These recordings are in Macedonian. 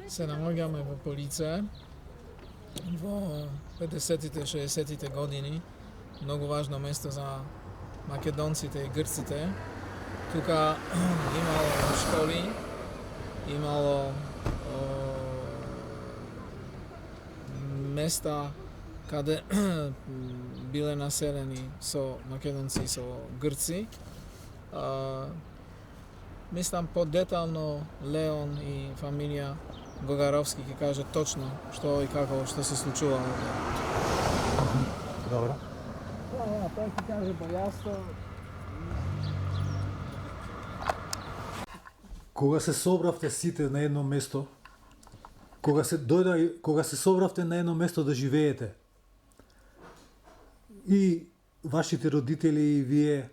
се наоѓаме во Полице во 50-тите, 60-тите години. Многу важно место за македонците и грците. Тука имало школи, имало места каде биле населени со македонци и со грци. Мислам подетално Леон и фамилија Гогаровски ќе каже точно што и како што се случува овде. Добро. Тој ќе каже појасно. Кога се собравте сите на едно место, кога се собравте на едно место да живеете, и вашите родители и вие,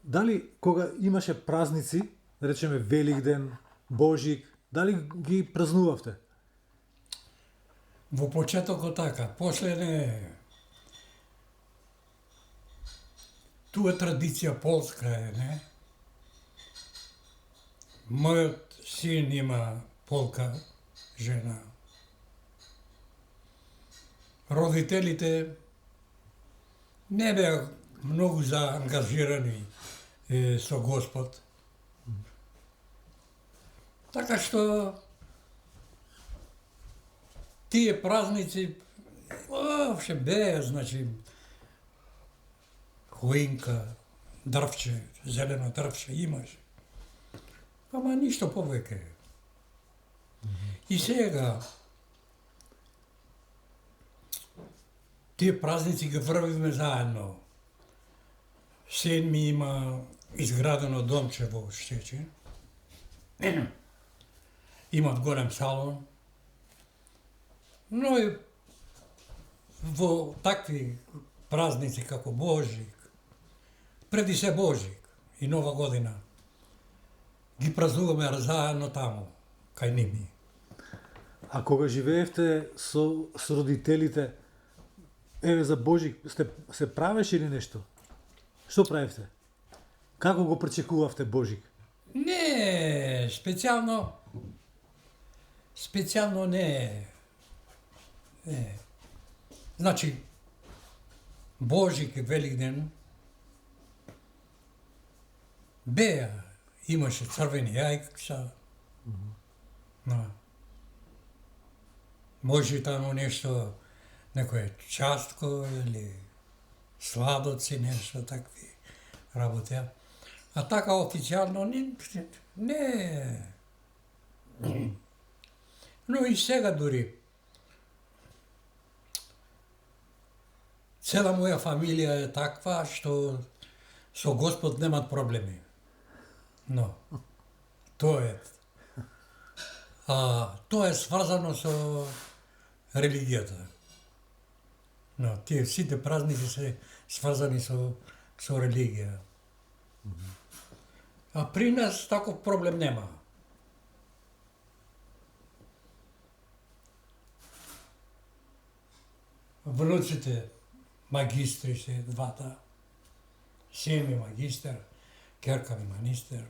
дали кога имаше празници, да речеме Великден, Божик, дали ги празнувавте? Во почетокот така, после не. Туа традиција полска е, не? Мојот син има полка жена. Родителите не беа многу заангажирани со Господ. Така што тие празници воопште беа, значи хуинка, дрвче, зелено дрвче имаше. Ама ништо повеќе. И сега тие празници ги врвиме заедно. Син ми има изградено домче во Щечин. Имат голем салон. Но и во такви празници како Божик, преди се Божик и Нова година, ги празнуваме заедно таму, кај ними. А кога живеевте со родителите, еве за Божик, се правеше или нешто? Што правевте? Како го пречекувавте Божик? Не, специјално не. Не. Значи, Божик и Великден беа, имаше црвени јајца. Може таму нешто, некој частко или сладоци, нешто такви работи. А така официјално не. Но и сега дури цела моја фамилија е таква што со Господ немат проблеми. Но тоа е сврзано со религијата. Но тие сите празници се сврзани со религија. А при нас таков проблем нема. Внуците магистри се двата. Син ми магистер, керка ми манистер.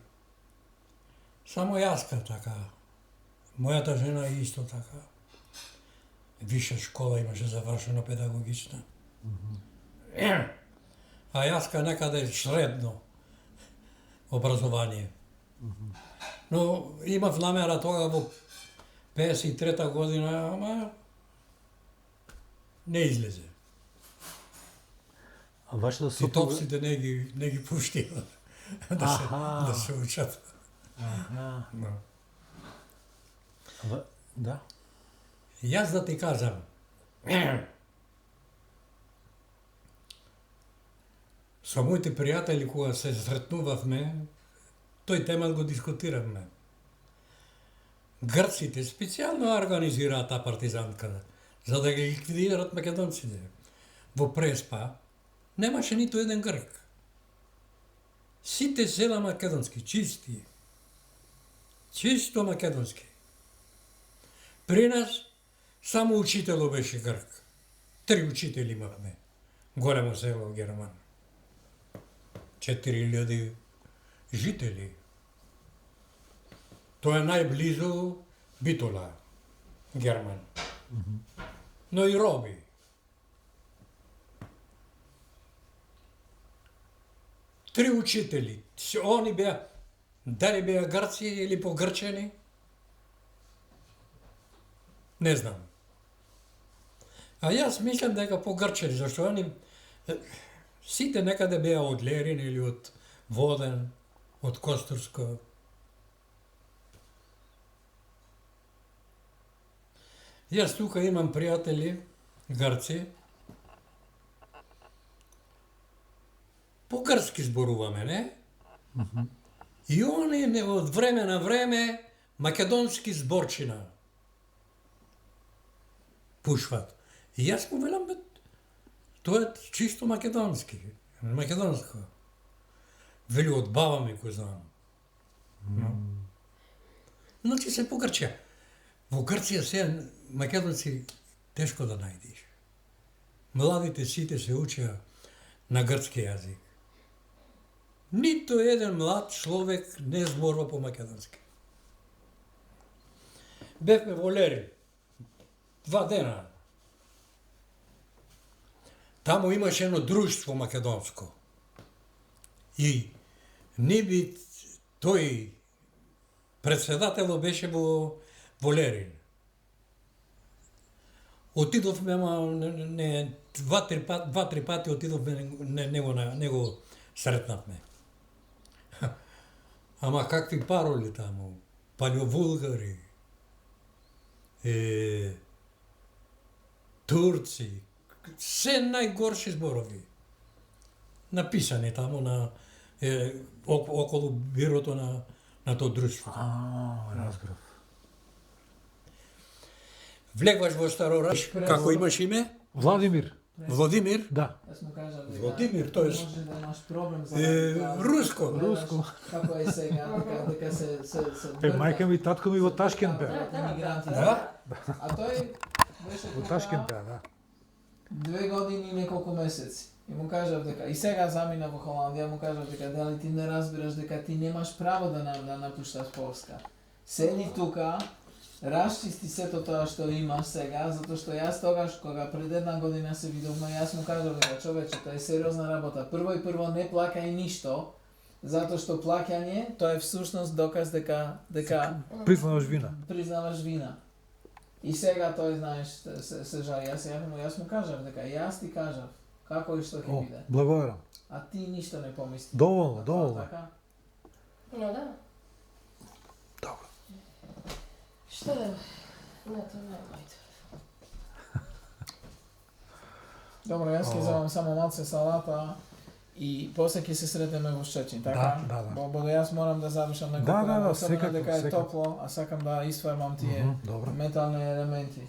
Само јаска така. Мојата жена исто така. Виша школа имаше завршено педагогична. А јаска некаде средно образование. Но имав намера тога во 53-та година, ама не излезе. А вашата И сопруга... топсите не ги пуштила да се учат. No. Да. Јас да ти кажам, со моите пријатели кога се сретнувавме, тој темат го дискутиравме. Грците специјално организираат таа партизанка, за да ги ликвидират македонците. Во Преспа немаше ниту еден грк. Сите села македонски, чисти. Чисто македонски. При нас само учитело беше грк. 3 учители имавме. Големо село Герман. 4000 жители. Тоа е најблизу Битола. Герман. Но и роби. Три учители. Они беа, дали беа грци или погрчени? Не знам. А јас мислам дека погрчени, зашто они сите некаде беа од Лерин или од Воден, од Костурско. Јас тука имам пријатели, грци. По-грцки зборуваме, не? И они од време на време македонски зборчина пушват. И јас му велам, бе, тоа е чисто македонски, македонско. Вели од баба ми го знам. Значи се по Грчија. Во Грција се македонци тешко да најдеш. Младите сите се учеа на грцки јазик. Нито еден млад човек не зборува по македонски. Бевме во Лерин 2 дена. Таму имаше едно друштво македонско. И Нибит, тој председателот беше во Лерин. Отидовме, не 2-3 пати отидовме, него сретнавме. Ама какви пароли таму, палеовулгари, турци, се најгорши зборови. Написани таму на околу бирото на тоа друштво. Разбрав. Влегваш во Старораш, како имаш име? Владимир. Владимир? Да. Јас му кажав дека Владимир, тоа е може да имаш проблем за руско. Како е сега, дека се Мајка ми и татко ми во Ташкент беа. имигранти. Да? А тој беше Во Ташкент беа, да. 2 години и неколку месеци. И му кажав дека и сега замина во Холандија, му кажав дека дали ти не разбираш дека ти немаш право да напушташ Полска. Седи тука, расчисти сето тоа што имаш сега, затоа што јас тогаш кога пред 1 година се видовме, јас му кажав дека човече, тоа е сериозна работа. Прво не плакај ништо, затоа што плаќање тоа е всушност доказ дека Признаваш вина. признаваш вина. И сега тој, знаеш, се жали. Јас му кажав дека јас ти кажав како и што ќе биде. Благодарам. А ти ништо не помисли. Доволно, доволно. Така? No da. Dobro. Šta da? Ne, to ne ajde. Добро, јас ќе земам само малце салата и после ќе се сретнеме во Щечин, така? Да. Бо јас морам да завршам некој Да, програм, особено секако, дека е секако. топло, а сакам да испармам тие Добро. метални елементи.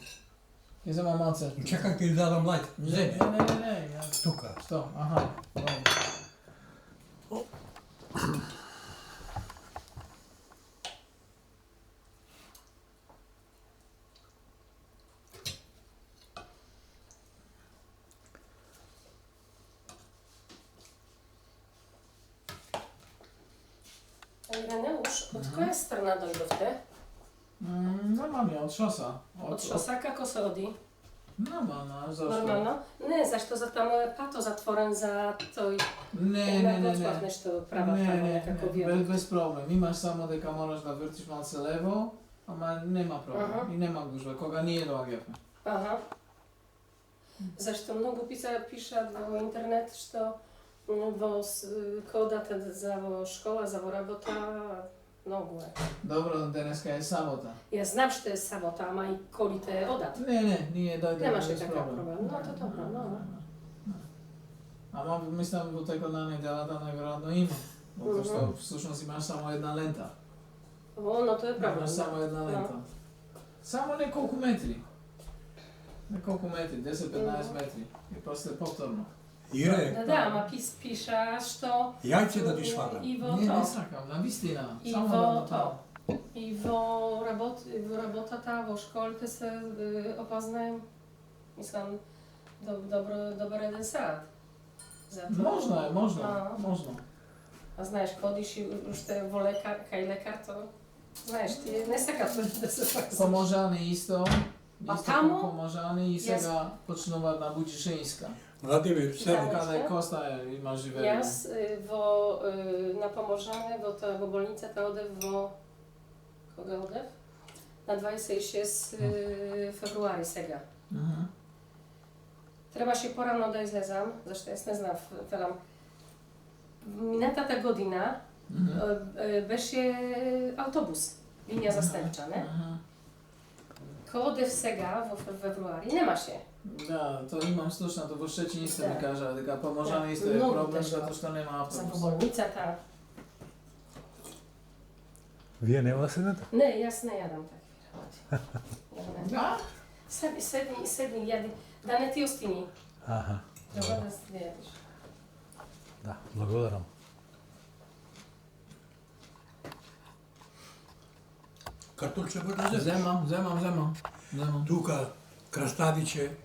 Ќе земам малце. Чекај ќе ти дадам лајк. Не, јас... Тука. Што? Аха, добро. Ireneusz, od koja strana dojdovte? Нормално, од шоса. Od šosa, kako se odi? Нормално, зашто? Normalno? Ne, zašto za tamo je pato zatvoren za toj... Не. Nešto prava tamo nekako vjeru. без проблем. Имаш само дека мораш да вртиш малце лево, ама нема проблем. И нема гужва, кога ние доаѓавме. Aha. Zašto mnogo piša v internet, što ko date za škola, za rabota, mnogo je. Добро, денеска е сабота. Ja znam što je sabota, ama i koli te odat. Не, ние дојдеме Nemaš без takav проблем. problem. No, to dobro, no. Ама мислам во текот на неделата најверојатно има. Затоа што всушност имаш само една лента. No, to je problem. Имаш само една лента. Само неколку метри. Неколку метри, 10-15 метри. И после повторно. Ире, Da, ama piša što... јајце да ти шварам. I vo Не to. сакам, на вистина. I Само vo да to. I vo rabotata, vo školite se opoznajem, mislim, dobar jedan sat. Zato, Можно. A znaš, kodiš i ušte vo lekar, kaj lekar to, znaš, ti ne saka da se Поможа ми исто, А Исто тамо, како Можани и сега почнуваат на Буџишејска. Владимир, седи. Да. Каде Коста има живее. Јас на Поможане, во болницата одев кога одев? На 26 февруари сега. Требаше порано да излезам, зашто јас не знав, велам. Минатата година беше автобус, линија за Снемча, не? Кога одев сега, во февруари, немаше. Да, тоа имам слушнато, во Шчечин исто ми Да. кажа дека Поможане Да, исто е многу проблем тешко. затоа што нема За автобус. болницата. Вие нема да седнете? Не, јас не јадам такви работи. Не. Да? Седни, јади. Да не ти остини. Аха, Треба да се јадиш. да, благодарам. Картулче го да земеш. Земам. Тука краставиче,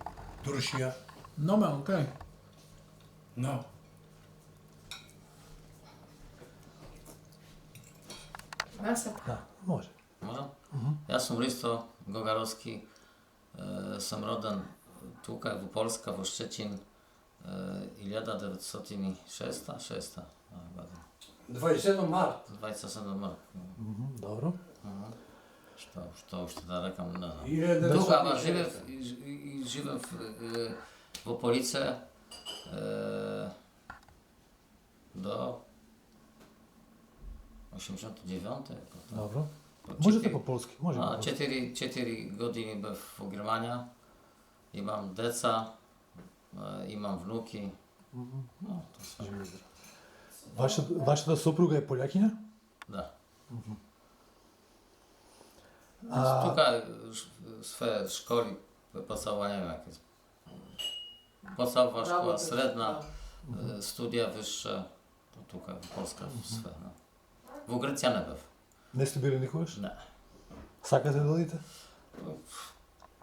туршија. Номер, окей. Но. Маса. Да, може. Можам? Јас сум Ристо Гогаровски, сум роден тука во Полска, во Шчечин, 1906 година. 27 март. 27 март. Добро. Што уште да рекам, не знам. 1906. Тука, ама живев и живев во Полице до 89-те. Добро. Можете по полски, може. по полски. 4 години бев во Германија. Имам деца, имам внуки. No, to sve. Вашата сопруга е полјакиња? Да. А- Тука све школи подставување веќе. Подставува школа, средна, студија висша, тука во Полска све. No. Во Грција не бев. Не сте били никогаш? Не. Сакате да одите?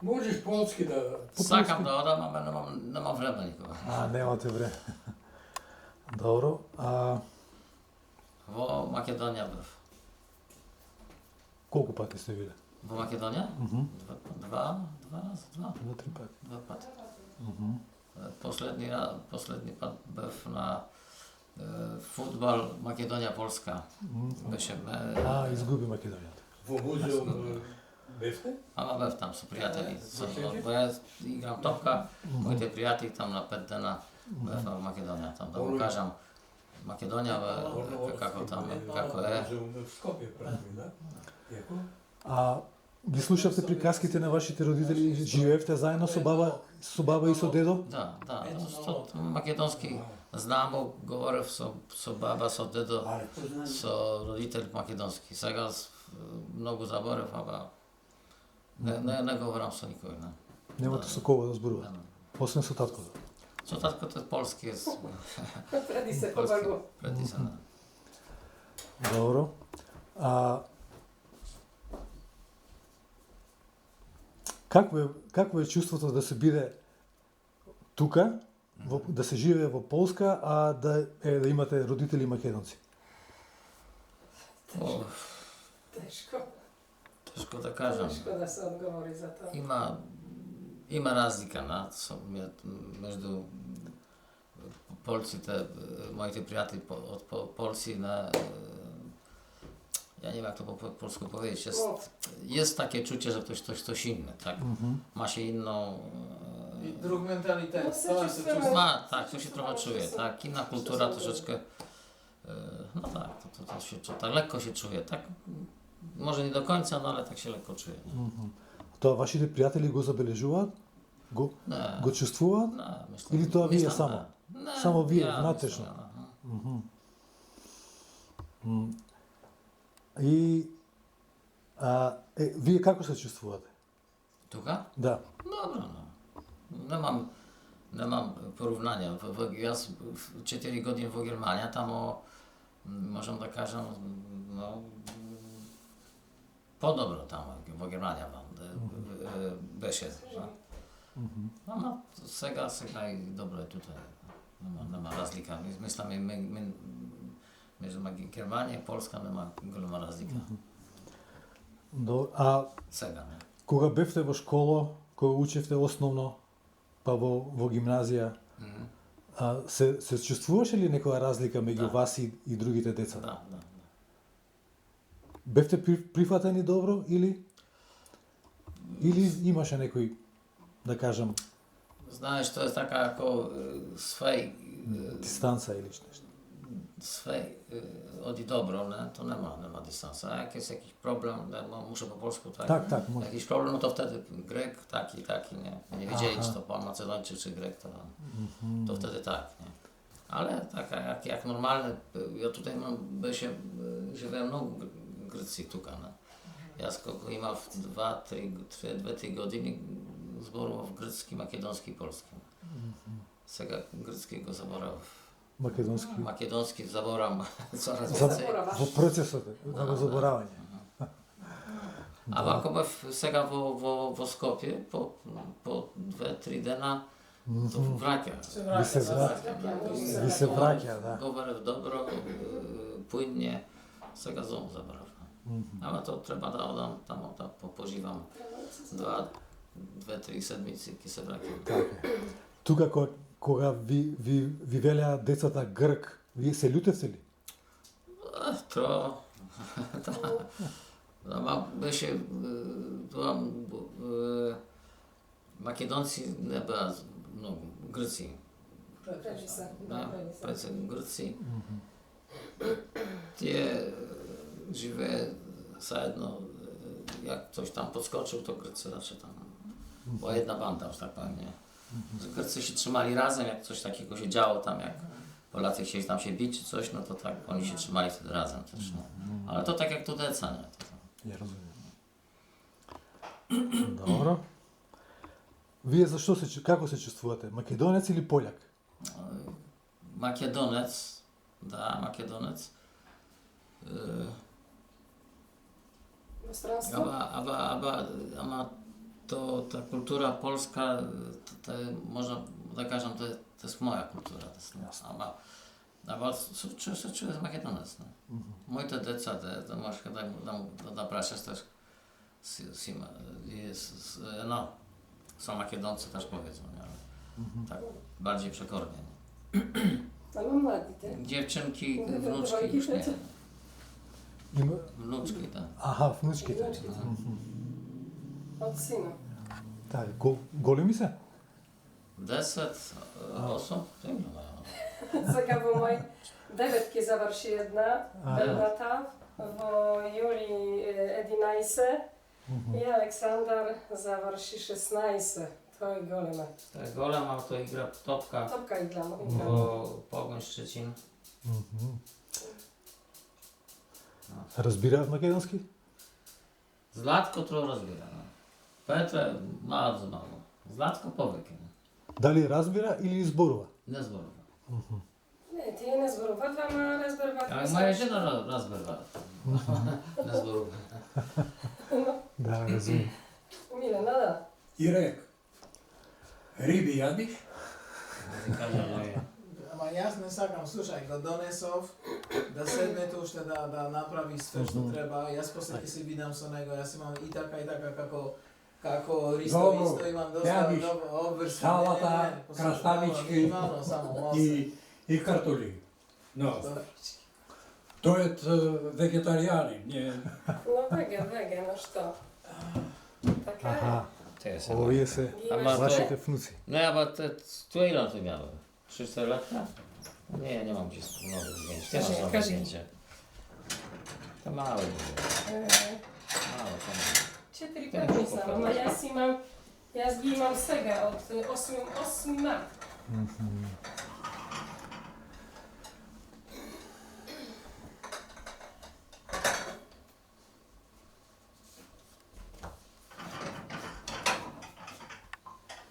Можеш полски да... Сакам да одам, ама немам време никога. А, немате време. Добро. Во Македонија бев. Колку пати сте биле? Во Македонија? Два Два-три пати. пати. Последни пат бев на фудбал Македонија-Полска. Беше Изгуби Македонијата. Во музеум бевте? ама бев там со пријатели. Јас играм топка, моите пријатели там на 5 дена бев во Македонија там да го кажам Македонија како там како е. Музеум в Скопје прави, да? Јако? Ги слушавте приказките на вашите родители, живеевте заедно со баба и со дедо? Да, македонски знамо, говорев со баба, со дедо, со родители македонски. Сега многу заборев, ама не говорам со никој. Немате со кого да зборувате? Освен со таткото. Со таткото полски Преди се побаго. преди се. Добро. Какво е чувството да се биде тука, да се живее во Полска, а да имате родители македонци? Тешко да кажам. Тешко да се одговори за тоа. Има разлика меѓу полците, моите пријатели од полци на ја не вак по полско повеќе. Јас таке чуќе за тоа што шинне, така. Маше инно Друг менталитет. Но се Тоа се чувствува. чувства. так, што ќе трога чуе, так, и на култура трошечка no tak, to się tak lekko się czuje, tak? Może nie do końca, no ale tak się lekko czuje. Тоа вашите пријатели го забележуваат? Го чувствуваат? Myślę, Или тоа вие myślę, само? ne. Само вие, Ja внатрешно? myślę, И вие како се чувствувате? Тука? Да. Dobro, no. Nemam porównania. Јас 4 години во Германија, тамо можам да кажам, no, по-добро тамо во Германија беше. Ама сега и добро е тука. Нема разлика. Мислам меѓу Германија и Полска нема голема разлика. А Сега не. Кога бевте во школа, кога учевте основно, па во гимназија, се чувствуваше ли некоја разлика меѓу вас и другите деца? Да. Бевте прифатени добро или имаше некој, да кажам, Знаеш, тоа е така ако све дистанца или нешто? све оди добро, не, то нема дистанца. А ке секој проблем, да може по полску така. Так, може. Некој проблем то втеде грек, таки, не видели што по македонче чи грек тоа. То втеде так, не. Але така, як нормално, ја тука имам, живеа многу грци тука, не. Јас колку имав 2-3 години зборував грцки, македонски и полски. Сега грцки го заборавав. Македонски заборам Во процесот на го заборавање. А вако бев сега во Скопје, по 2-3 дена, то враќа. Ви се враќа, да. Говорев добро, поидње, сега зом заборав. Ама то треба да одам тамо, да поживам 2-3 седмици, ќе се враќам. Тука кога ви велеа децата грк, вие се љутевте ли? Тоа, ама беше тоа македонци не беа многу, грци. Пред грци. Тие живее заедно, як тој там подскочил, то грци раче там. Во една банда, так памне. Грци się trzymali razem, jak coś takiego się działo tam, jak Polacy chcieli tam się bić czy coś, no to tak, oni się trzymali wtedy razem też, no. Ale to tak jak tu deca, nie? Ја разумем. Добро. Вие како се чувствувате? Македонец или пољак? Makedonec, da, Makedonec. Ama to ta kultura polska, to można, tak кажем, to jest moja kultura. Ama czuję się Makedonec. Moje deca, to masz da prašaš też no, są Makedoncy też powiedzą, ale tak bardziej przekornie. Ale młodzi, Dziewczynki, wnuczki już nie. Wnuczki, tak. Аха, внучките. Od syna. Так, големи се? 10 osób? Сега во мој деветки заврши една, едната, во јули 11 и Александар заврши 16. Тоа е голема. Golema to igra Topka Топка играм. w Pogoń Szczecin. Разбираат македонски? Zlatko to rozbiera. Petre bardzo mało. Zlatko powyk. Дали разбира или зборува? Nie zborowa. Не, тие не зборуваат, ама разберуваат. Ale moja żena rozberwa. Nie zborowa. Да, разумем. Милена, да. И рек, риби јадиш? Ама јас не сакам, слушај, го донесов, да седне уште да направи све што треба, јас после ќе се видам со него, јас имам и така како Ристо Добро, исто имам доста јадиш обврски. салата, краставички Имано само и картоли. Но, тој е вегетаријанин, не. Но веге, но што? Така е. Аха, Te se. овие се Ама вашите внуци. No ja, bo tu ile ty miałem? 3-4 lata? Nie, nie mam gdzieś nowych zdjęć. Ty masz nowe Kaži. zdjęcie. To małe było. Małe, to małe. 4 години сам, ама јас ги имам сега од 8 март.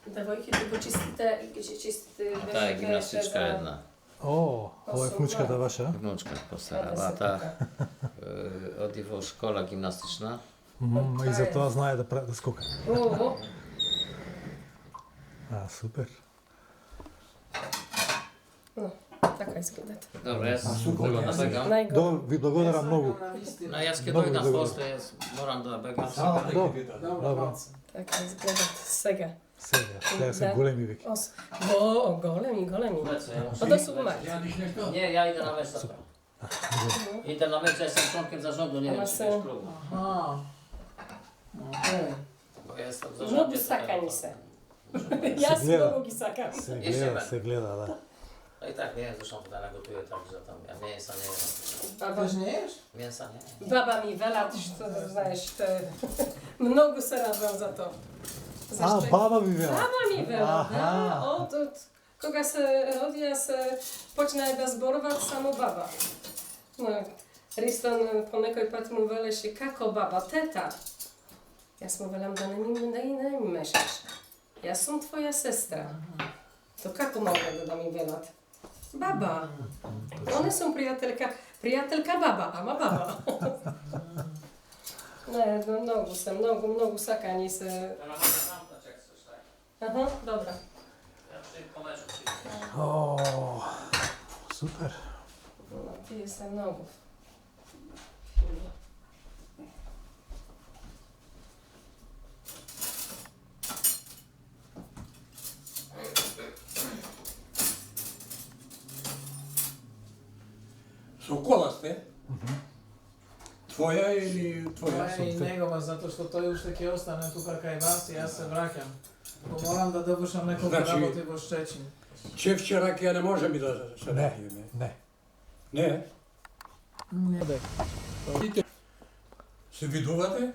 Девојките го чистите. Ta gimnastyczka jedna. О, ова е внучката ваша? Wnuczka postarała, ta odjechała szkoła gimnastyczna. И за тоа знае да скока. О, А, супер. Така изгледат. Добро, јас треба да бегам. Добро, ви благодарам многу. Но јас ќе Многу дојдам добро. после, јас морам да бегам Добро, сега. добро. Така изгледат сега. Сега се Да. големи веќе. Големи. Веќе, јас. Па да су мали. Не, ја идам на место. Идам на место, јас сум чонкев за жонко, не Ама веќе се- беше кругу. Аха. Окей. Јас сам за Многу жонке сакани се. Се Јас гледа. многу ги сакам. Се гледа, да. И така, не зашто да не готуе така за там. Ја меса не, Баба, Кажеш не еш? меса не. баба ми велат што знаеш што е. Многу се радвам за тоа. Зашто Баба ви вела. Баба ми вела, да. Аха. Од кога се роди, јас почнаа да зборуваат само баба. Но, Ристон по некој пат му велеше како баба, тета. Јас му велам да не ми мешаш. Јас сум твоја сестра. То како може да ми велат? Баба. Но не сум пријателка баба, ама баба. Не, многу сакани се. Аха, добра. О, супер. Тие се многу. Со кола сте? Твоја или твоја? Тоа е и негова, затоа што тој уште ќе остане тука кај вас и јас се враќам. Го морам да довршам неколку Значи- работи во Щечин. Чевче ракија не може ми да се Не, напиеме. не. Не? Не бе. Се видувате?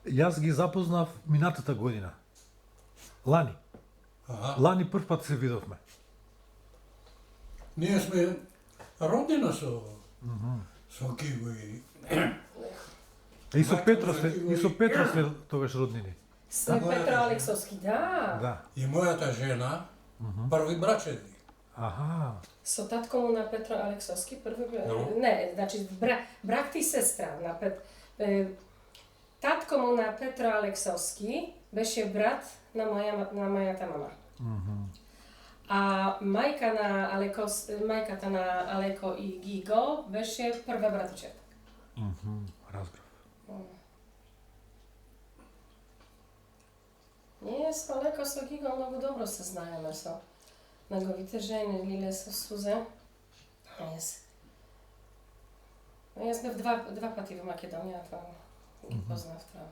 Јас ги запознав минатата година. Лани. Аха. Лани прв пат се видовме. Ние сме родина со Гиго и И со Мајка Петро на сте, Гиго и со и- Петро сте тогаш роднини. Се Петро Алексовски, да. Да. и мојата жена, први брачеди. Аха. Со татко му на Петро Алексовски, први... Но. Не, значи брат и сестра на татко му на Петро Алексовски беше брат на мојата мама. А мајката на Алеко и Гиго беше прва братучета. Разбрав. Ние со Алеко со Гиго многу добро се знаеме со неговите жени, Лиле со Сузе. Јас бев два пати во Македонија, тоа ги познав тоа.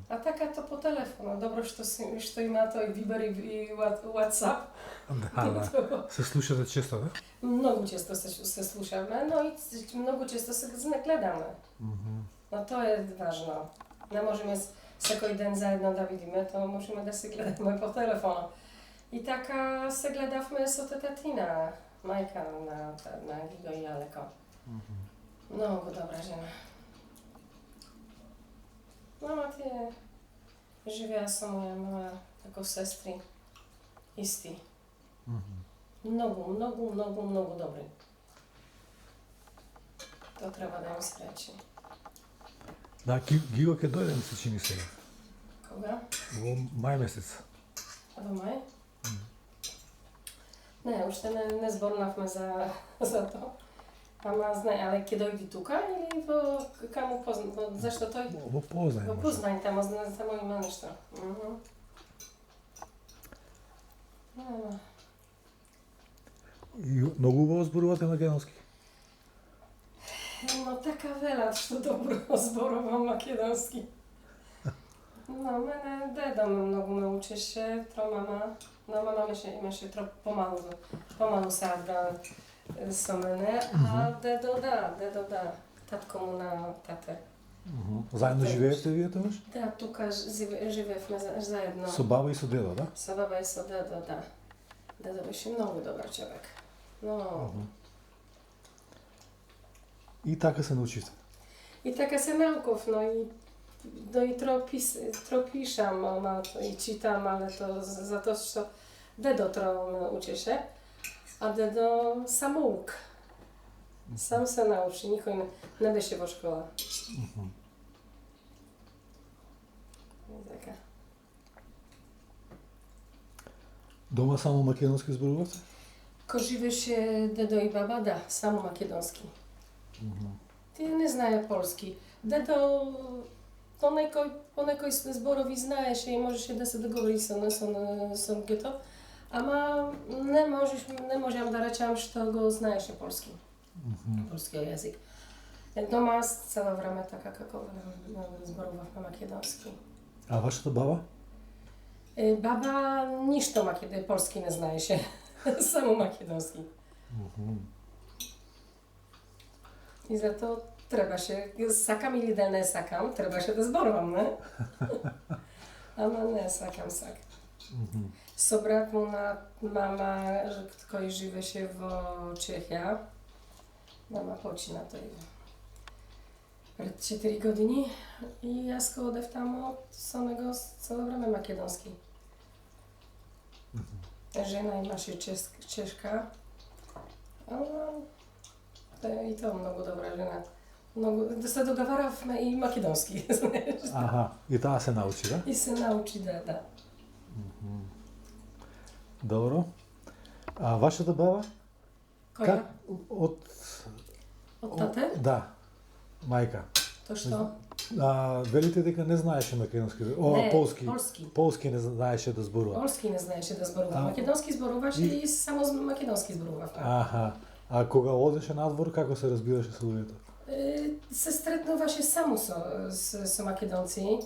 А така то по телефона, добро што има тој Viber и WhatsApp. Да. Се слушате често, да? Многу често се слушаме, но и многу често се гледаме. Но тоа е важно. Не можеме секој ден заедно да видиме, тоа можеме да се гледаме по телефона. И така се гледавме со тета Тина, мајка на Гиго и Алеко. Многу добра жена. Мама тие живеа со моја мама како сестри. Исти. Многу добри. Тоа треба да им се речи. Да, Гиго ќе дојде, ми се чини сега. Кога? Во мај месец. Во мај? Не, уште не зборнавме за тоа. Ама але ќе дојди тука или каму зашто тој? Во Познај. Во Познај, тамо има нешто. И многу убаво зборувате македонски. Но така велат што добро зборувам македонски. Но мене дедо многу ме учеше, мама имаше помалу саат со мене, а дедо да, татко му на тате. Заедно живеете вие тогаш? Да, тука живеевме заедно. Со баба и со дедо, да? Со баба и со дедо, да. Дедо беше многу добар човек. Но... И така се научите. И така се науков, но и тропишам, и читам, але то затоа што дедо ме учеше, а дедо самоук. Сам се научи, никој не беше во школа. Така. Дома само македонски зборувате? Ко живеше дедо и баба, да, само македонски. Тие не знае полски. Дедо по некои зборови знаеше и можеше да се договори со гето, ама не можам да речам што го знаеше полски. Полскиот јазик. Дома цело време така како зборувавме македонски. А вашата баба? Баба ништо полски не знаеше, само македонски. И затоа требаше, сакам или да не сакам, требаше да зборувам, не? Ама не сакам. Со брат му на мама, кој живеше во Чехија, мама почина тој пред 4 години и јас кога одев тамо со него цело време македонски. Жена имаше чешка, ама и тоа многу добра жена. Многу да се договаравме и македонски, знаеш. Аха, и таа се научи, да? И се научи, да. Добро. А вашата баба? Која? Од тате? Да. Мајка. Тоа што? Велите дека не знаеше македонски, полски. Полски не знаеше да зборува. Полски не знаеше да зборува. Македонски зборуваше и само македонски зборував. Аха. А кога одеше надвор, како се разбираше со луѓето? Се стретнуваше само со македонци.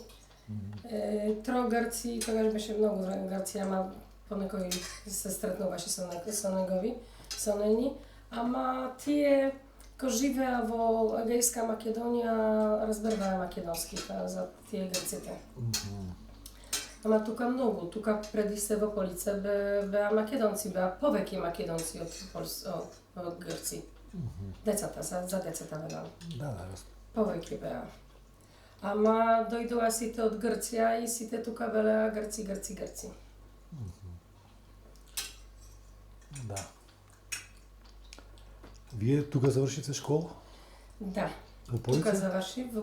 Грци, тогаш беше многу грци, ама понекој се стретнуваше со негови, со нени. Ама тие кој живеа во Егејска Македонија, разберваа македонски за тие грците. Ама тука многу, тука преди се во Полице беа македонци, беа повеќе македонци од грци. Децата, за децата велам. Да, јасно. Повеќе беа. Ама дојдоа сите од Грција и сите тука велеа грци. Да. Вие тука завршите школа? Да. Во Полице? Тука завршив во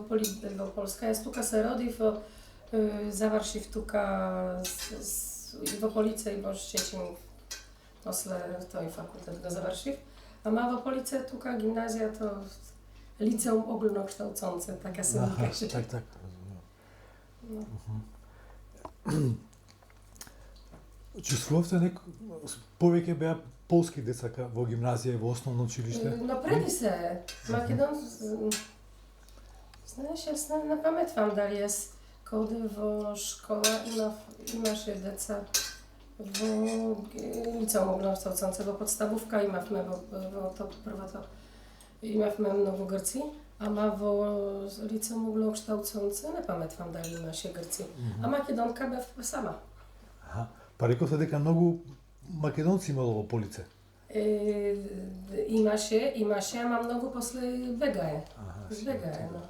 Полска. Јас тука се родив, завршив тука и во Полице и во Щечин. После тој факултет го завршив. Ама во Полице тука гимназијата лицеум огулношталцонце, така се каже. Так, разумем. Чувствувавте повеќе беа полски деца во гимназија и во основно училиште? Но преди се, знаеш, јас не паметвам дали јас кога во школа имаше деца во лицеум огулношталцонце, во подставувка имавме во првото. Имавме многу грци, ама во лицеум огулношталцонце не паметвам дали имаше грци. А македонка бев сама. Па рековте дека многу македонци имало во Полице? Имаше, ама многу после бегае. Но.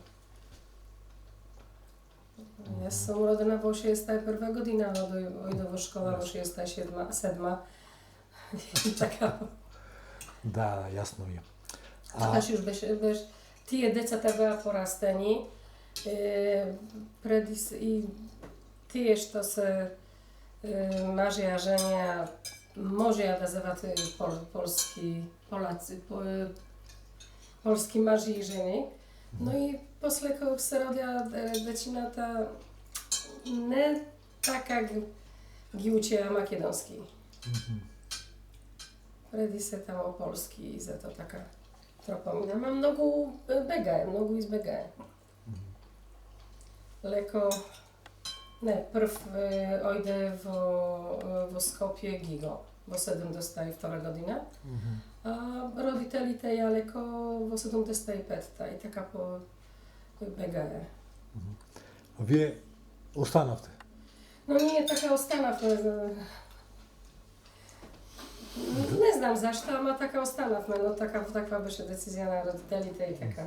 Јас сум родена во 61 година, ојдов во школа во 67 и така. Да, јасно ми е. Знаеш, беше, тие децата беа порастени, преди и тие што се мажеа, женеа, можеа да зават полски мажи и жени, но и после кога се родија дечината, не така ги учеа македонски. Преди се тамо полски и затоа така тропомина. Ама многу избегае. Леко, прв ојде во Скопје Гиго во 72 година, а родителите ја леко во 75-та и така бегае. Вие останавте? Но ние така останавме. Не знам зашто, ама така останавме, но таква беше децизија на родителите и така.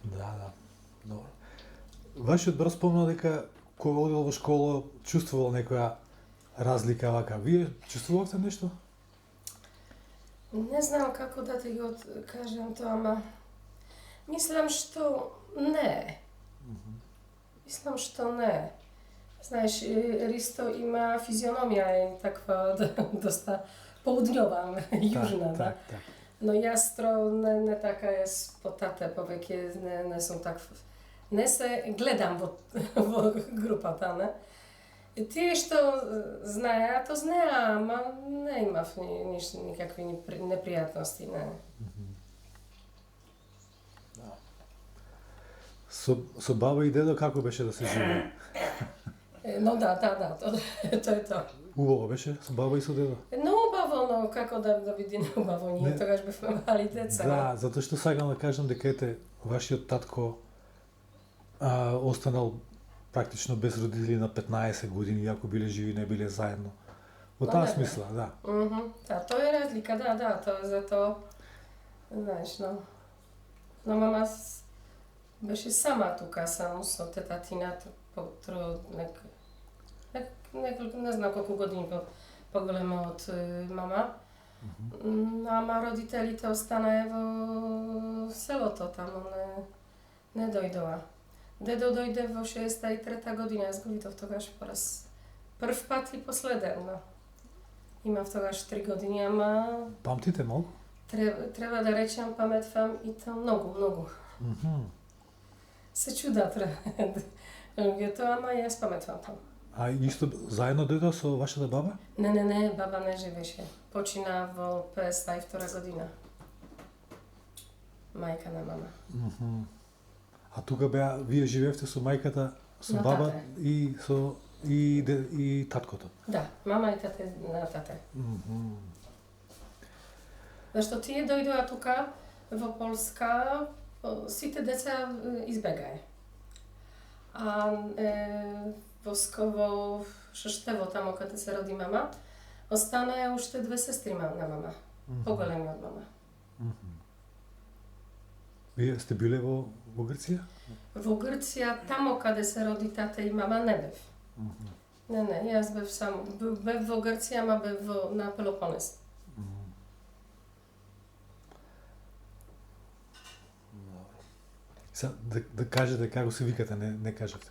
Да. Добро. Вашиот брат спомна дека кога одел во школа чувствувал некоја разлика вака. Вие чувствувавте нешто? Не знам како да ти го кажам тоа, ама мислам што не. Знаеш, Ристо има физиономија е таква доста поудњова, јужна, да. Так. Но јас не така е по тате, повеќе не сум такв. Не се гледам во групата, не? И тие што знаеа, то знаеа, ама не имав никакви непријатности, не. Со баба и дедо како беше да се живее? Но да, тоа е тоа. Убаво беше со баба и со дедо? Но убаво, но како да биде неубаво, ние тогаш бевме мали деца. Да, затоа што сакам да кажам дека ете вашиот татко останал практично без родители на 15 години, иако биле живи, не биле заедно. Во таа смисла, да. Да, тоа е разлика, да, тоа е затоа, знаеш, но мама беше сама тука, само со тета Тина, не знам колку години поголема од мама. Ама родителите останаа во селото, тамо не дојдоа. Дедо дојде во 63 година, јас го видов тогаш прв пат и последен. Имав тогаш 3 години, ама Памтите малку? треба да речам, паметвам и то многу. Се чудат луѓето, ама јас паметвам тоа. А исто заедно дојдоа со вашата баба? Не, баба не живеше. Почина во 52 година. Мајка на мама. А тука беа, вие живеевте со мајката, со На баба тате. и со и таткото? Да, мама и тате на тате. Зашто тие дојдоа тука во Полска, сите деца избегаe. А во Шештево, тамо каде се роди мама, останаа уште 2 сестри на мама, поголеми од мама. Вие сте биле во Грција? Во Грција, тамо каде се роди тата и мама, не бев. Не, јас бев само, бев во Грција, ама бев на Пелопонес. Да кажете како се викате, не кажете.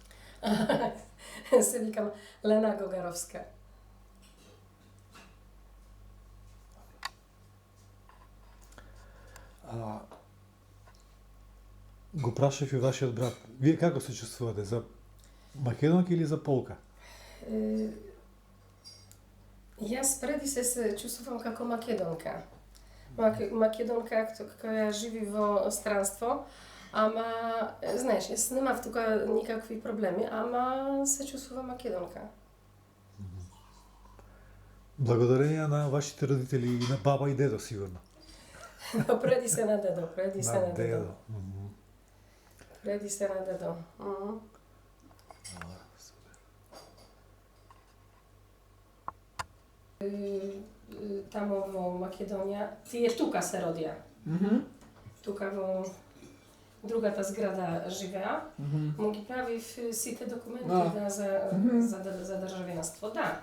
Се викам Лена Гогаровска. Го прашав и вашиот брат. Вие како се чувствувате, за македонка или за полка? Јас преди се чувствувам како македонка. Македонка која живи во странство, ама, знаеш, јас немав тука никакви проблеми, ама се чувствувам македонка. Благодарение на вашите родители и на баба и дедо, сигурно. Преди се на дедо, преди се на дедо. Мгм. Преди се на дедо. Тамо во Македонија, тие тука се родија. Тука во другата зграда живеа. Му ги правив сите документи за државенство. Да.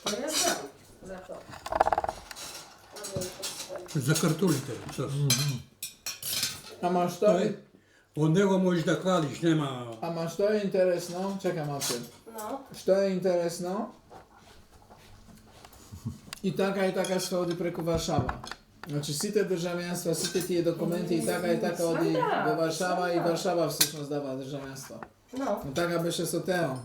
Тоа ја знам за тоа. За картулите. Ама што е? Од него можеш да кладиш, нема... Ама што е интересно? Чекам малку. Но, Што е интересно? И така се оди преку Варшава. Значи сите државјанства, сите тие документи и така оди во Варшава и Варшава всушност дава државјанство. но, Но така беше со Тео.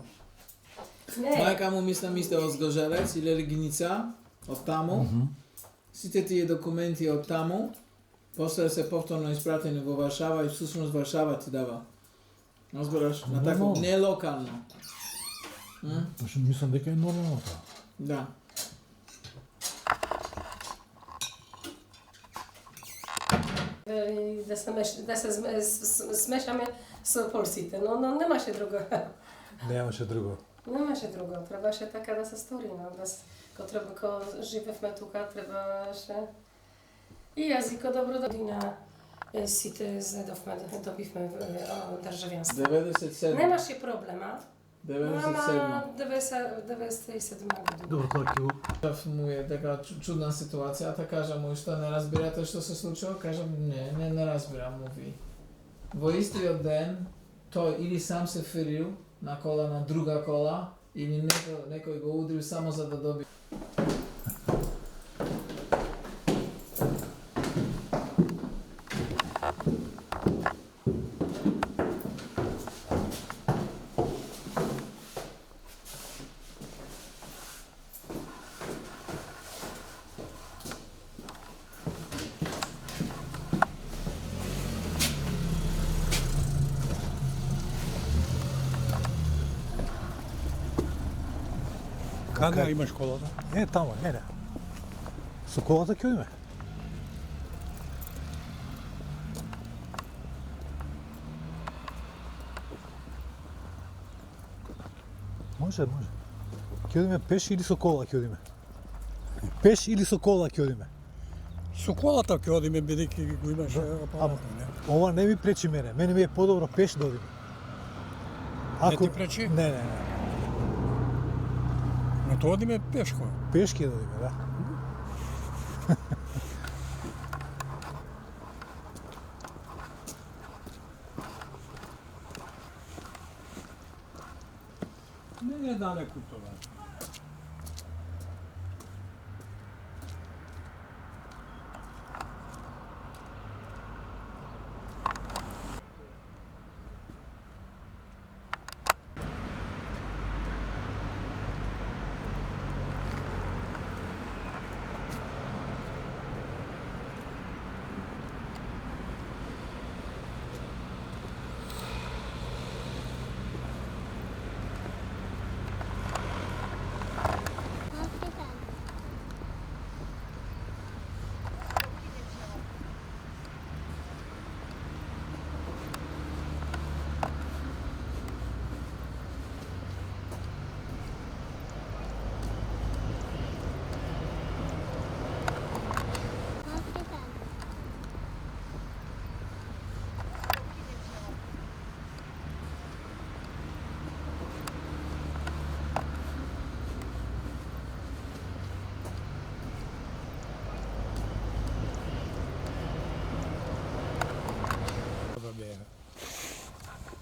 не. Мајка му мислам исто од Згожелец или Региница, од таму. Сите тие документи од таму, после се повторно испратени во Варшава и всушност Варшава ти дава. Разбираш? На тако не локално. Мислам дека е нормално тоа. Да. Да се смешаме со полците, но немаше друго. Немаше друго. Немаше друго, требаше така да се стори, ко живевме тука, требаше и јазико добро година, сите добивме државјанство. 97. Немаше проблема, 97. ама 97 година. Добро, тоа ќе го... Му е така чудна ситуацијата, кажам му што не разбирате што се случува, кажам не разбирам му ви. Во истиот ден тој или сам се фирил, на кола на друга кола или некој го удрил само за да доби. Каде имаш колата? Тамо, не. Со колата ќе одиме. Може. Ќе одиме пеш или со кола ќе одиме? Пеш или со кола ќе одиме? Со колата ќе одиме бидејќи го имаш апаратот, не? Ова не ми пречи мене. Мене ми е подобро пеш да одиме. Не ти пречи? Не. Но тоа одиме пешко. Пешки да одиме, да. Не е далеко тоа.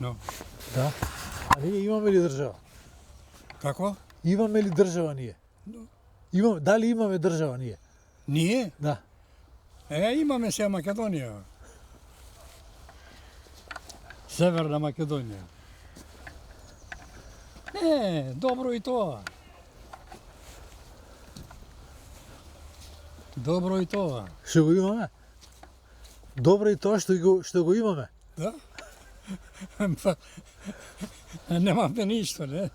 Но. Да. А ние имаме ли држава? Како? Имаме ли држава ние? Дали имаме држава ние? Ние? Да. Имаме се Македонија. Северна Македонија. Добро и тоа. Добро и тоа. Што го имаме? Добро и тоа што го имаме. Да? Немаме ништо, не?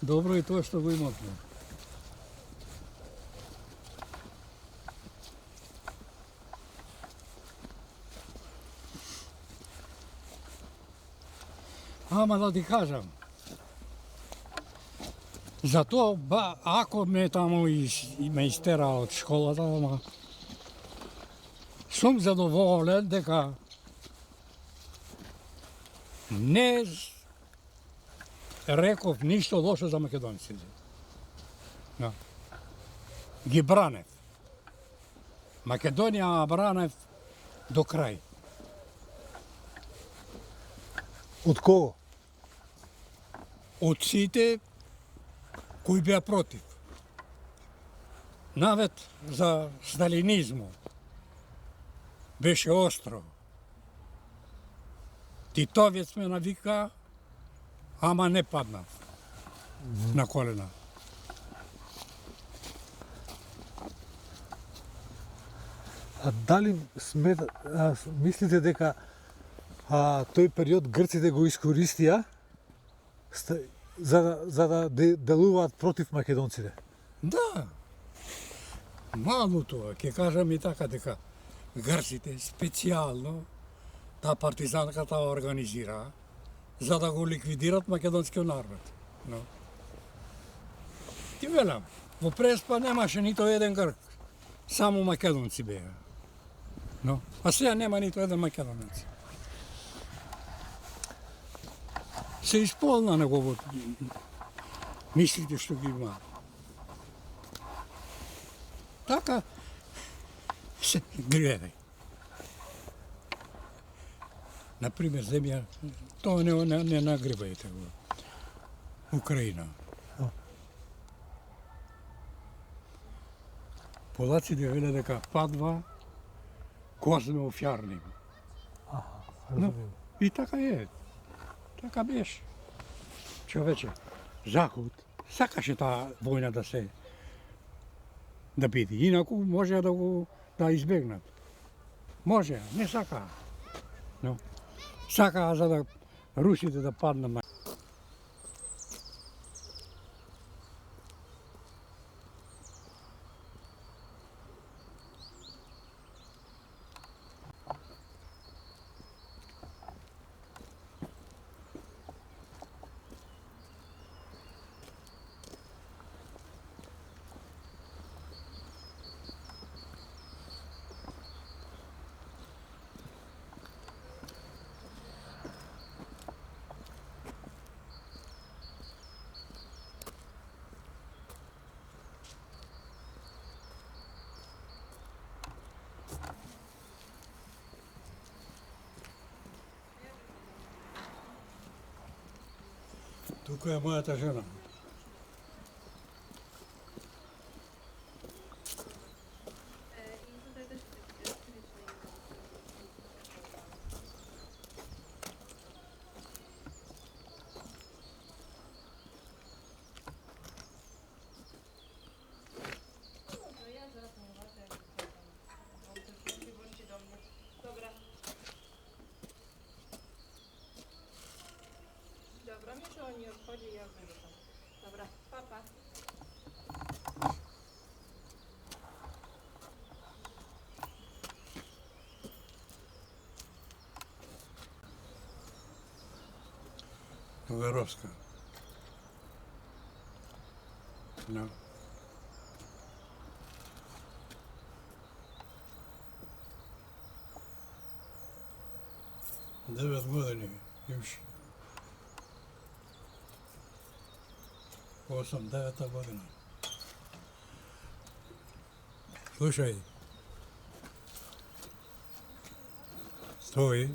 Добро и тоа што го имаме. Ама да ти кажам, зато ако ме таму ме истера од школата, ама сум задоволен дека не реков ништо лошо за македонците. No. Ги бранев. Македонија бранев до крај. Од кого? Од сите кои беа против. Навет за сталинизмот беше остро. Титовец ме навика, ама не паднав на колена. А дали мислите дека тој период грците го искористија за да делуваат против македонците? Да. Мало тоа, ќе кажам и така дека грците специјално таа партизанката организира за да го ликвидират македонскиот народ. No. Ти велам, во Преспа немаше нито еден грк, само македонци беа. No. А сега нема нито еден македонец. Се исполна неговото мислите што ги има. Така, се гледај. Например, земја Тоа не нагребајте го. Украина. Полаците веле дека падва кога сме офјарни. Разбирам. И така е. Така беше. Човече, Заход сакаше таа војна да биде. Инаку може да избегнат. Може, не сакаа. Но сакаа за да русите да паднат на Тука е мојата жена. Dobra, mnie to nie obchodzi, ja będę tam. Dobra, papa. Воровска. No. Девет години, još. 8-9 година. Слушај, стои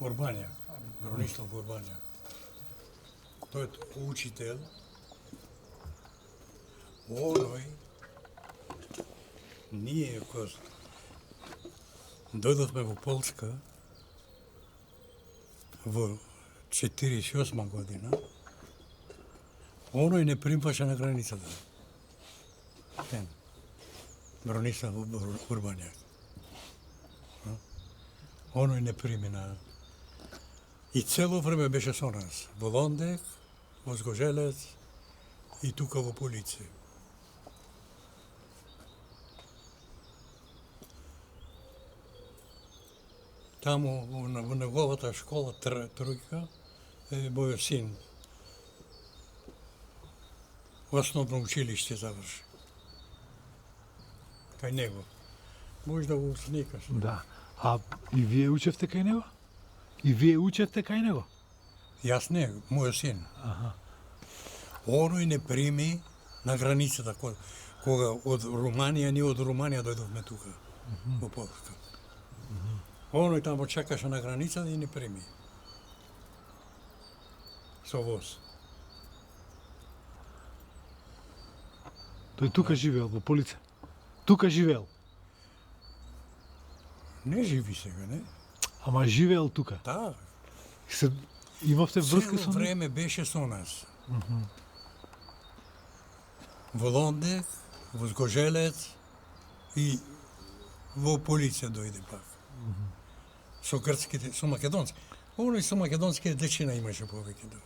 Урбањак, Бронислав Урбањак. Тој е учител. Оној, ние кога дојдовме во Полска во 48 година, оној не примпаше на границата. Бронислав Урбањак. Оној не примина. И цело време беше со нас. Во Лондек, во Згожелец и тука во полиција. Таму во неговата школа Тројка е мојот син. Основно училиште заврши. Кај него. Може да го сникаш. Да. А и вие учевте кај него? И вие учевте кај него? Јас не, мојот син. Аха. Оној не прими на границата кога од Руманија, ние од Руманија дојдовме тука, во Полска. Оној таму чекаше на границата и не прими. Со воз. Тој тука живеел во Полица. Тука живеел. Не живи сега, не? Ама живеел тука. Да. Се имавте врска Цело со него? време беше со нас. Во Лондек, во Згожелец и во полиција дојде пак. Со грцките, со македонски. Оној со македонските дечина имаше повеќе да.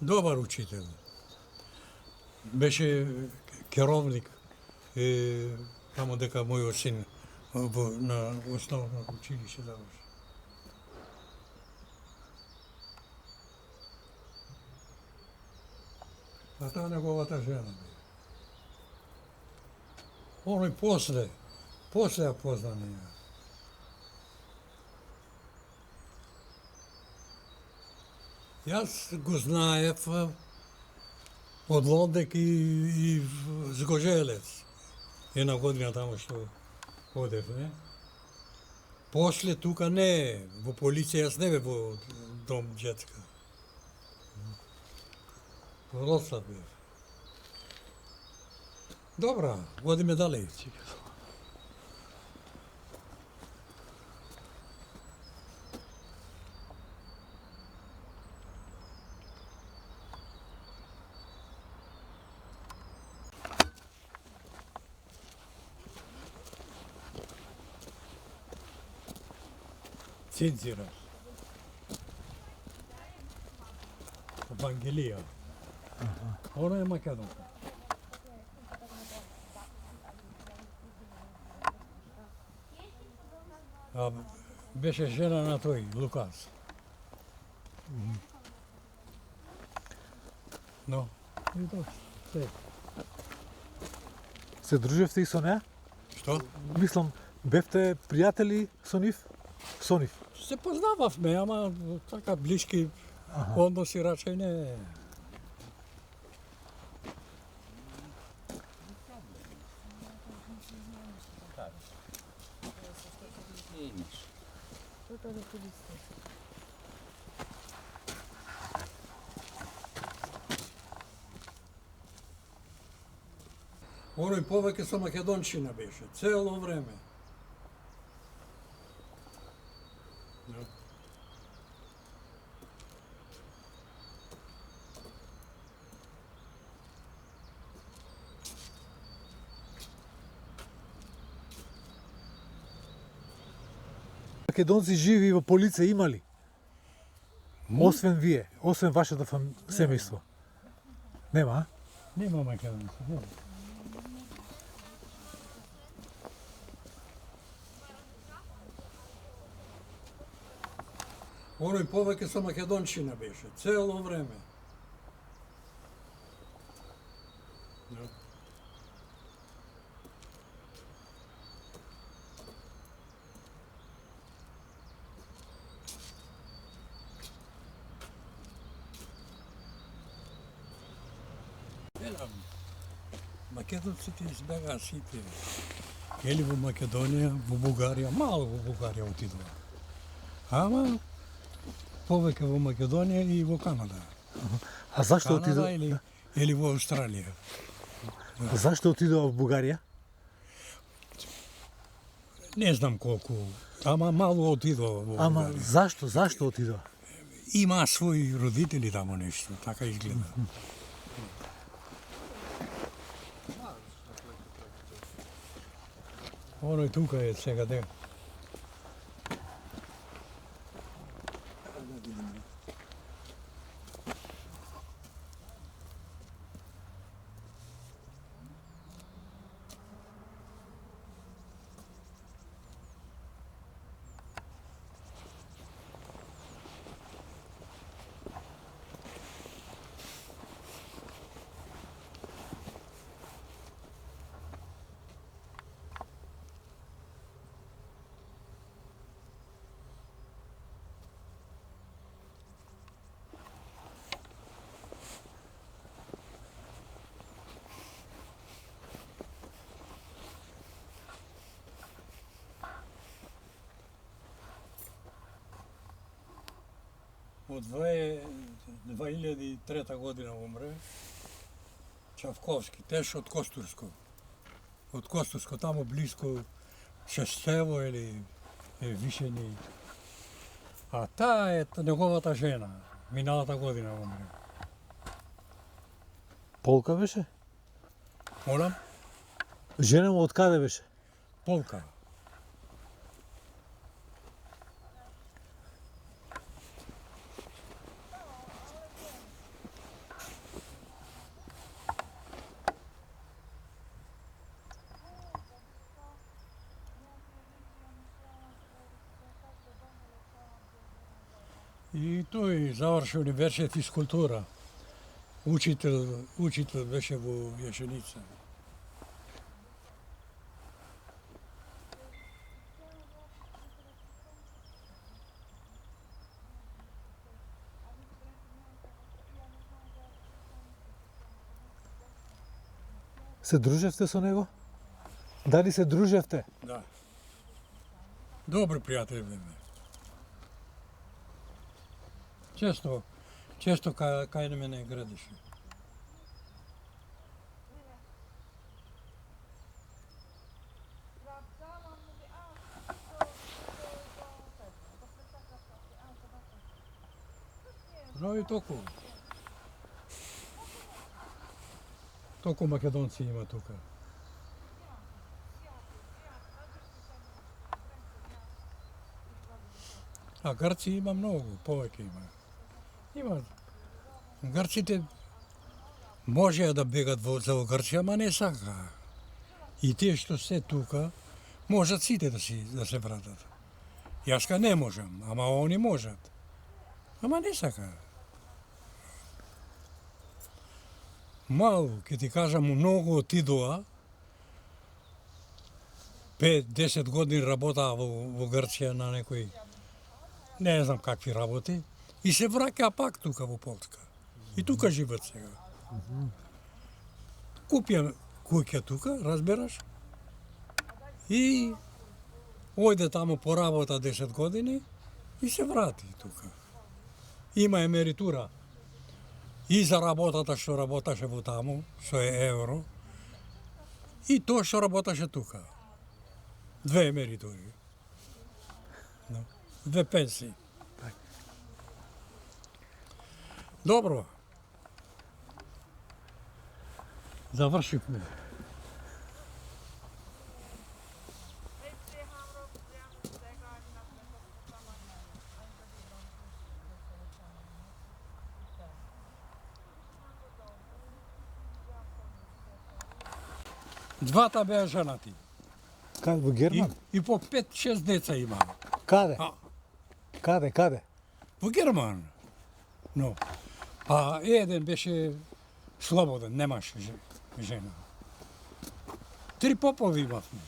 Добар учител. Беше керовник таму дека мојот син на основно училище заврши. А таа неговата жена. Оној после ја позна неја. Јас го знаев од Лондек и Згожелец. една година тамо што одев, не? После тука не, во полиција јас не бе во дом детска. Во Росад бев. Добра, одиме дале. Цинцира. Евангелија. Оно е македонка. А беше жена на тој, Лукас. Но, и тоа се. Се дружевте и со неа? Што? Мислам, бевте пријатели со нив? Со нив? Се познававме, ама така блиски односи рачај не. Оној повеќе со македончина беше, цело време. Македонци живи во Полице имали? Освен вие, освен вашето семејство. Нема, а? Нема македонци, нема. Оној повеќе со македончина беше, цело време. Македонците избегаа сите. Или во Македонија, во Бугарија, мало во Бугарија отидува. Ама повеќе во Македонија и во Канада. А зашто Канада отидува? или во Австралија. Зашто отидува во Бугарија? Не знам колку, ама мало отидува во Ама Бугарија. зашто отидува? Има своји родители тамо нешто, така изгледа. Оној тука е сега де. Од 2003 година умре Чавковски, теш од Костурско. Од Костурско, тамо близко Шестево или Вишени. А таа е неговата жена, миналата година умре. Полка беше? Молам? Жена му од каде беше? Полка. И тој заврши универзитет физкултура. Учител беше во Јашеница. Се дружевте со него? Дали се дружевте? Да. Добри пријатели беме. Често кај на мене градише. No и толку. Толку македонци има тука. А Грци има многу, повеќе има. Има. Грците можеа да бегат за Грција, ама не сака. И тие што се тука, можат сите да се вратат. Јаска не можам, ама они можат. Ама не сака. Малку, ќе ти кажам, многу отидоа, 5-10 години работаа во Грција на некои, не знам какви работи, и се враќаа пак тука во Полска. И тука живеат сега. Купија куќа тука, разбираш? И ојде таму поработа 10 години и се врати тука. Има емеритура. И за работата што работеше во таму, со евро, и тоа што работеше тука. 2 емеритури. No. 2 пенсии. Добро. Завршивме. Двата беа женати. Каде, во Герман? И по 5-6 деца имаа. Каде? А. Каде? Во Герман. Но. А еден беше слободен, немаше жена. 3 попови имавме.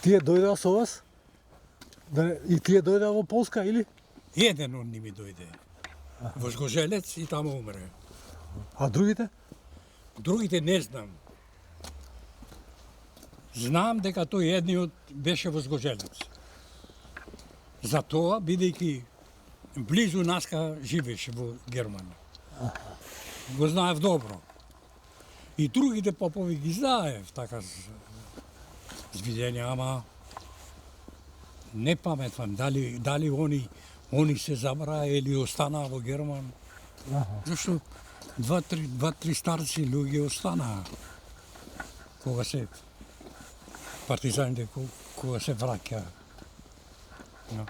Тие дојдоа со вас? И тие дојдоа во Полска или? Еден од ними дојде. Возгожелец и таму умре. А другите? Другите не знам. Знам дека тој едниот беше возгожелец. Затоа, бидејќи близу наска живееше во Германија. Го знаев добро. И другите попови ги знаев, така с видење, ама не паметвам дали они се забраа или останаа во Герман. Зашто 2-3 старци луѓе останаа кога се партизаните кога се враќаа. No.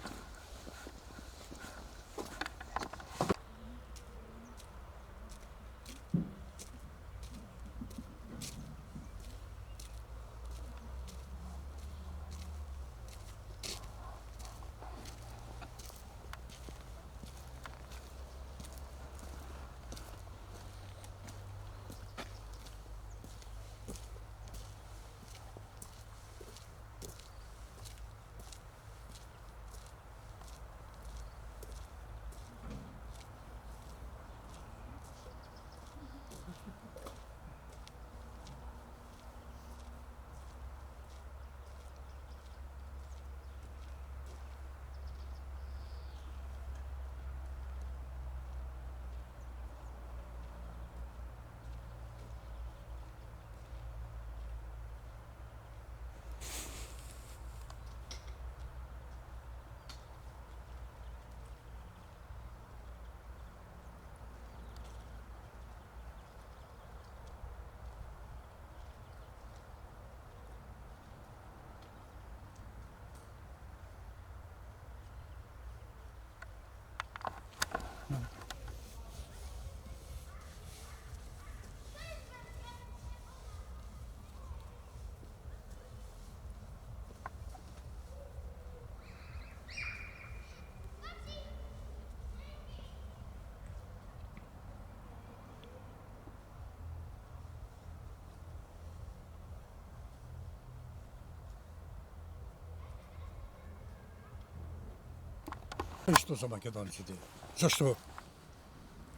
Што за македонците? Зашто?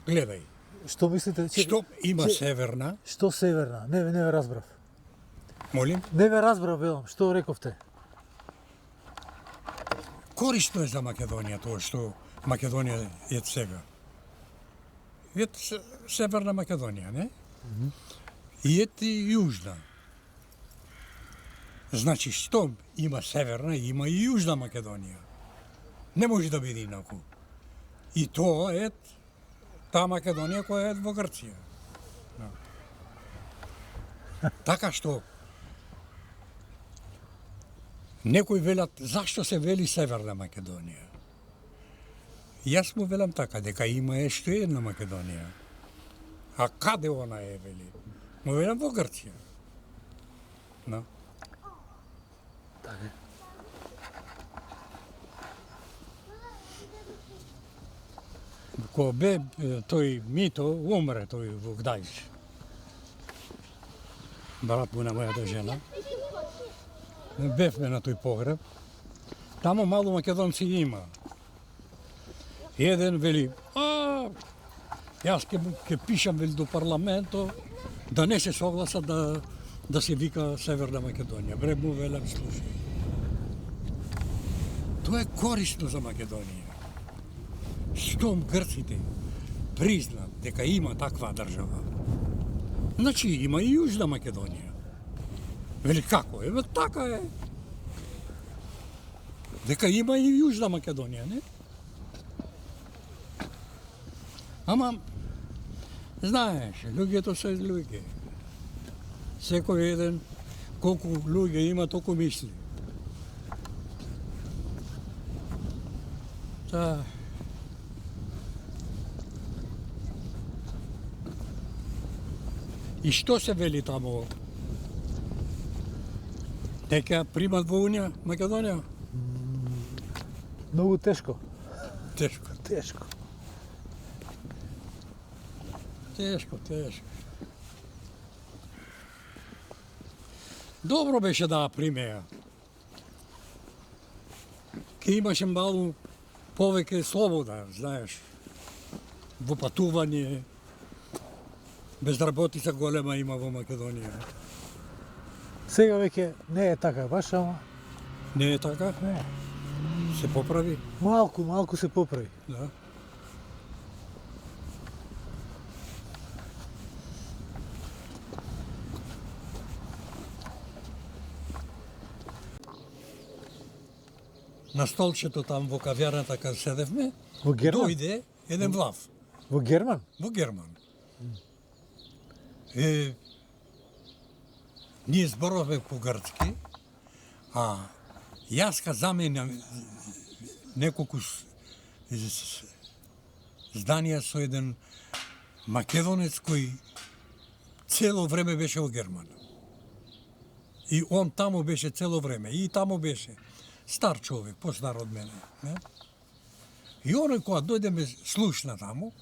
Гледај, Што мислите? Што има северна? Што северна? Не ве разбрав. Молим? Не ве разбрав, велам. Што рековте? Корисно е за Македонија тоа што Македонија е сега. Е Северна Македонија, не? И ет и Јужна. Значи, што има Северна, има и Јужна Македонија. Не може да биде инаку. И тоа е таа Македонија која е во Грција. No. Така што некои велат зашто се вели Северна Македонија. Јас му велам така, дека има ешто една Македонија. А каде она е, вели? Му велам во Грција. No. Така. Кога бе тој Мито, умре тој во Гдајч. Брат му на мојата жена. Бевме на тој погреб. Таму мало македонци има. Еден вели, јас ќе пишам вели до парламентот да не се согласа да се вика Северна Македонија. Бре му велам, слушај. Тоа е корисно за Македонија. Штом грците признат дека има таква држава, значи има и Јужна Македонија. Вели како е? Така е. Дека има и Јужна Македонија, не? Ама, знаеш, луѓето се луѓе. Секој еден, колку луѓе има, толку мисли. Та, и што се вели таму? Дека примат во Унија Македонија? Многу тешко. Тешко. Тешко. Тешко. Добро беше да примеја. Ке имаше малку повеќе слобода, знаеш, во патување. Безработица голема има во Македонија. Сега веќе не е така, баш, ама Не е така? не. Се поправи? Малку се поправи. Да. На столчето там во кавјарната каде седевме, Во Герман? дојде еден влав. Во Герман? Во Герман. Ние зборуваме по грцки, а јас ка заменам неколку зданија со еден македонец кој цело време беше во Герман. И он таму беше цело време, и таму беше стар човек, постар од мене. Не? И оној кога дојде ме слушна таму,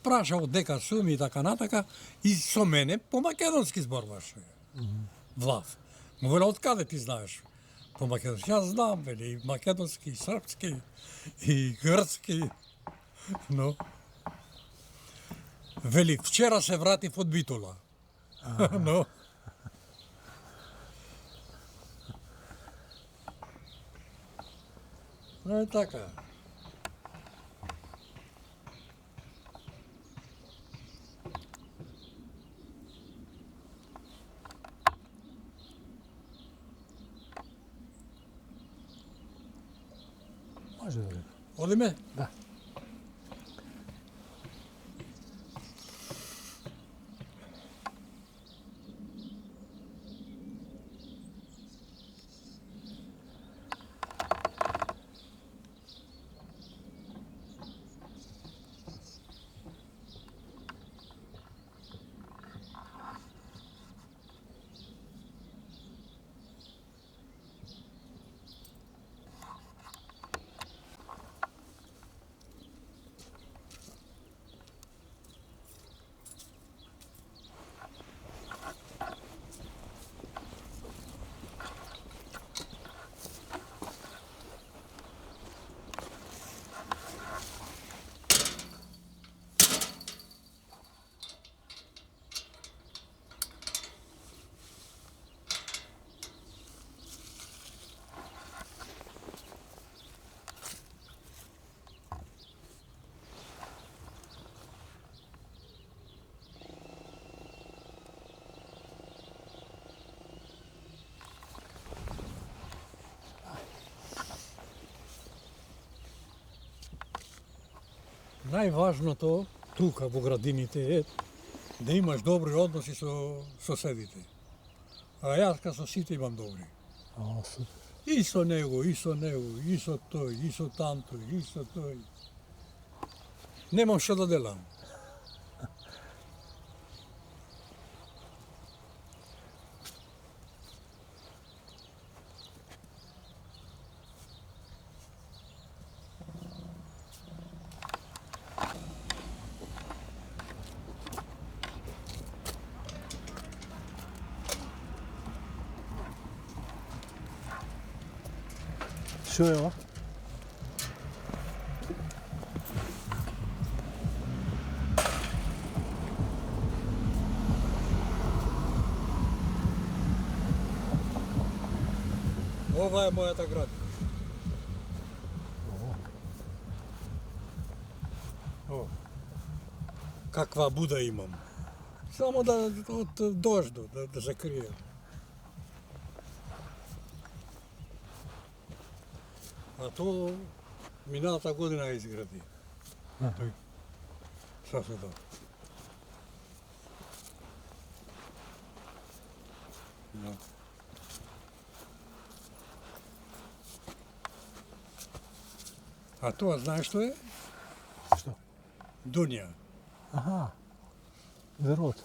прашал дека сум и така натака, и со мене по македонски зборуваше. Влав. Му веле, од каде ти знаеш по македонски? Јас знам, вели, и македонски, и српски, и грцки. Но, вели, вчера се вратив од Битола. Но, е така. Може да река. Одиме? Да. Најважното тука во градините е да имаш добри односи со соседите. А јас ка со сите имам добри. О, супер. И со него, и со него, и со тој, и со тамтој, и со тој. Немам што да делам. Што е ова? Ова е мојата градина. О, каква буда имам. Само да од дождо да се крие. А то миналата година изгради. Тој соседот. Да. А тоа знаеш што е? Што? Дунја. Аха. Верот.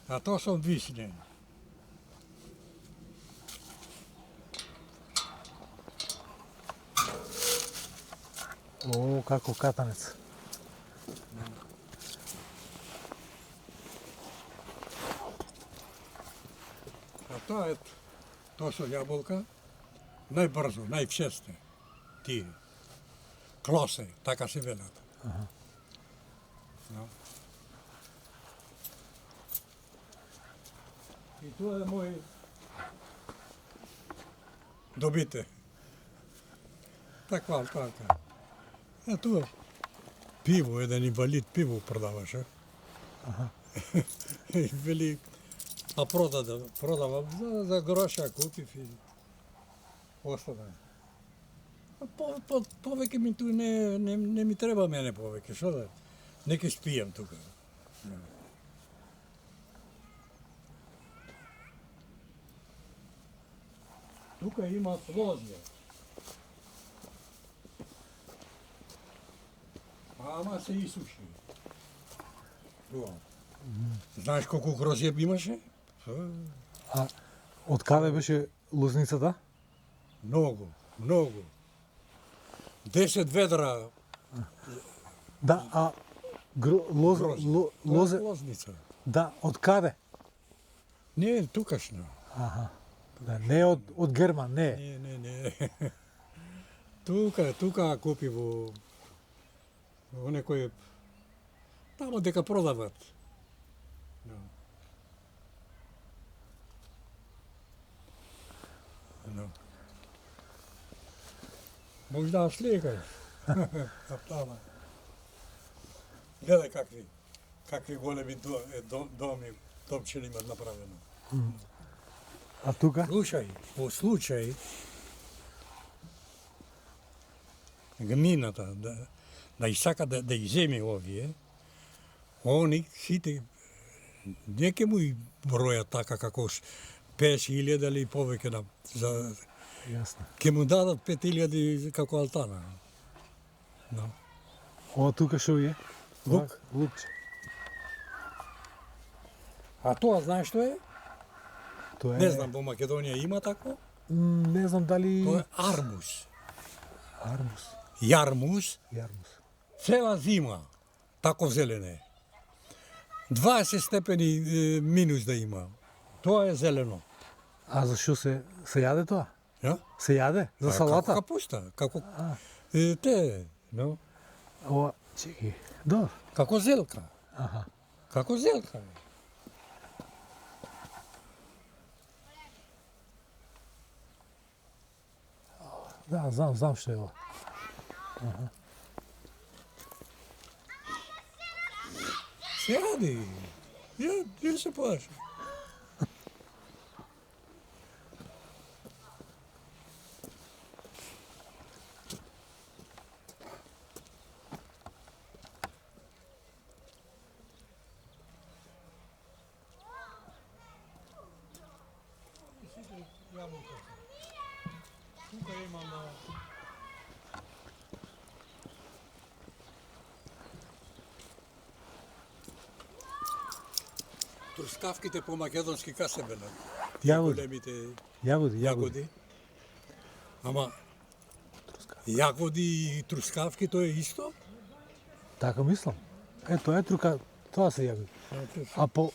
А тоа сум вишње. О, како катанец. А тоа со јаболка, најбрзо, најчесто. Тие. Клосе, така се велат. No. И тоа е мој добите. Таква, така. А тоа пиво, еден инвалид пиво продаваше. И вели, а продавам за гроша купив и остана. Повеќе ми ту не ми треба мене повеќе, што да? Неке спијам тука. Тука има лозја. Ама се исуши. Тоа. Знаеш колку грозје имаше? А од каде беше лозницата? Многу, многу. 10 ведра Да, а лозе, лозница. да, од каде? Не, тукашно. Аха. Да, не од Герман, не. Не. Тука купи во некој тамо дека продават. No. Можеш да сликаш. Таптана. Гледај какви големи доми топчени имат направено. А тука? Слушај, по случај гмината да исака да иземе овие, они сите не ке му и бројат така како 50.000 или повеќе за Јасно. ке му дадат 5.000 како алтана. No. Ова тука што е? Лук. Лукче. А тоа знаеш што е? Тоа е... Не знам, во Македонија има тако? Не знам дали... Тоа е армус. Армус. Јармус, Јармус. цела зима, тако зелене. 20 степени минус да има. Тоа е зелено. А зашо се јаде тоа? Ја? Се јаде? За салата? Како капуста, како те, no? Ова, чеки. Добро. Како зелка. Аха. Како зелка. Да, знам што е ова. Се ради. Ја се плаши. јаболка. Тука има на... Трускавките по македонски касе беле. Јагоди. Големите Јагоди. јагоди. Ама јагоди и трускавки тоа е исто? Така мислам. Тоа е трука, тоа се јагоди. А по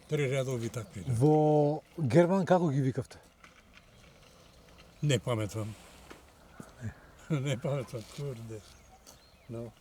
Три редови такви. во Герман како ги викавте? Не паметам. Не паметам, курде. No.